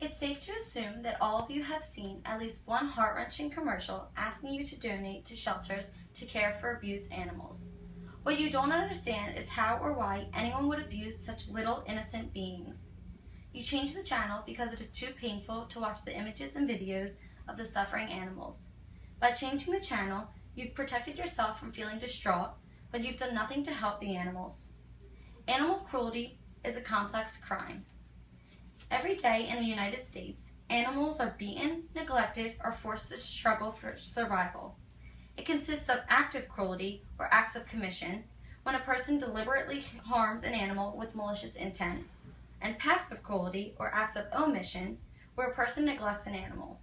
It's safe to assume that all of you have seen at least one heart-wrenching commercial asking you to donate to shelters to care for abused animals. What you don't understand is how or why anyone would abuse such little innocent beings. You change the channel because it is too painful to watch the images and videos of the suffering animals. By changing the channel, you've protected yourself from feeling distraught, but you've done nothing to help the animals. Animal cruelty is a complex crime. Every day in the United States, animals are beaten, neglected, or forced to struggle for survival. It consists of active cruelty, or acts of commission, when a person deliberately harms an animal with malicious intent, and passive cruelty, or acts of omission, where a person neglects an animal.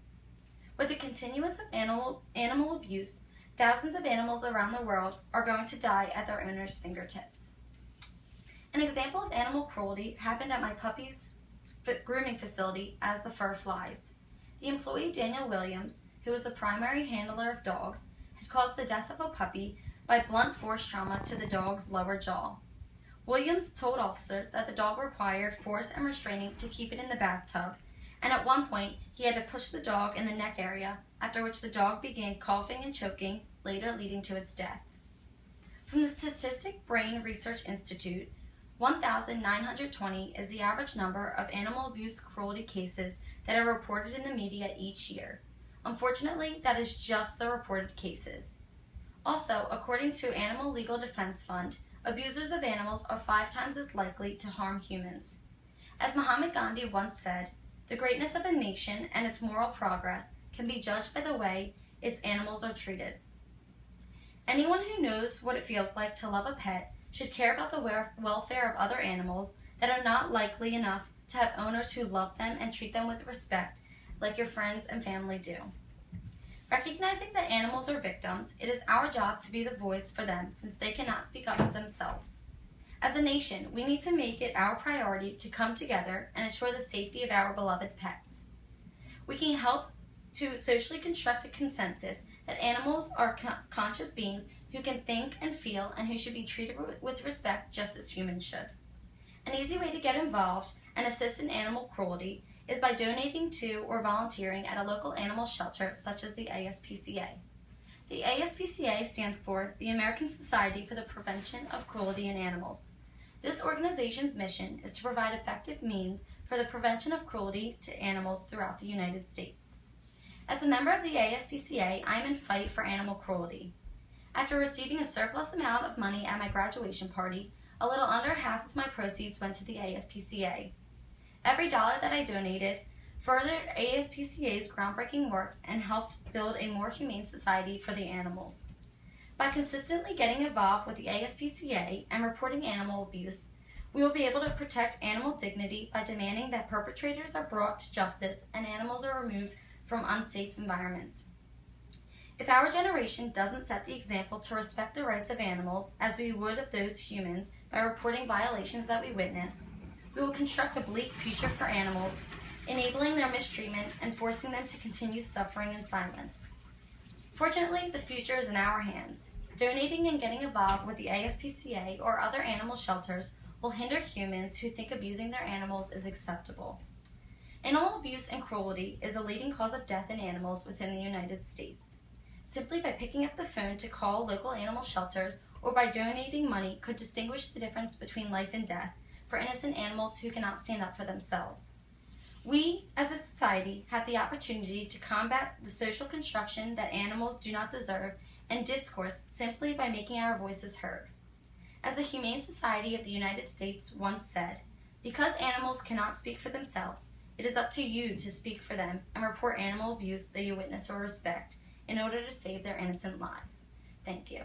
With the continuance of animal abuse, thousands of animals around the world are going to die at their owners' fingertips. An example of animal cruelty happened at my puppy's grooming facility as the fur flies. The employee Daniel Williams, who was the primary handler of dogs, had caused the death of a puppy by blunt force trauma to the dog's lower jaw. Williams told officers that the dog required force and restraining to keep it in the bathtub, and at one point he had to push the dog in the neck area, after which the dog began coughing and choking, later leading to its death. From the Statistic Brain Research Institute, 1,920 is the average number of animal abuse cruelty cases that are reported in the media each year. Unfortunately, that is just the reported cases. Also, according to Animal Legal Defense Fund, abusers of animals are 5 times as likely to harm humans. As Mahatma Gandhi once said, the greatness of a nation and its moral progress can be judged by the way its animals are treated. Anyone who knows what it feels like to love a pet should care about the welfare of other animals that are not likely enough to have owners who love them and treat them with respect like your friends and family do. Recognizing that animals are victims, it is our job to be the voice for them since they cannot speak up for themselves. As a nation, we need to make it our priority to come together and ensure the safety of our beloved pets. We can help to socially construct a consensus that animals are conscious beings who can think and feel and who should be treated with respect just as humans should. An easy way to get involved and assist in animal cruelty is by donating to or volunteering at a local animal shelter such as the ASPCA. The ASPCA stands for the American Society for the Prevention of Cruelty in Animals. This organization's mission is to provide effective means for the prevention of cruelty to animals throughout the United States. As a member of the ASPCA, I am in fight for animal cruelty. After receiving a surplus amount of money at my graduation party, a little under half of my proceeds went to the ASPCA. Every dollar that I donated furthered ASPCA's groundbreaking work and helped build a more humane society for the animals. By consistently getting involved with the ASPCA and reporting animal abuse, we will be able to protect animal dignity by demanding that perpetrators are brought to justice and animals are removed from unsafe environments. If our generation doesn't set the example to respect the rights of animals as we would of those humans by reporting violations that we witness, we will construct a bleak future for animals, enabling their mistreatment and forcing them to continue suffering in silence. Fortunately, the future is in our hands. Donating and getting involved with the ASPCA or other animal shelters will hinder humans who think abusing their animals is acceptable. Animal abuse and cruelty is a leading cause of death in animals within the United States. Simply by picking up the phone to call local animal shelters or by donating money could distinguish the difference between life and death for innocent animals who cannot stand up for themselves. We, as a society, have the opportunity to combat the social construction that animals do not deserve and discourse simply by making our voices heard. As the Humane Society of the United States once said, because animals cannot speak for themselves, it is up to you to speak for them and report animal abuse that you witness or respect in order to save their innocent lives. Thank you.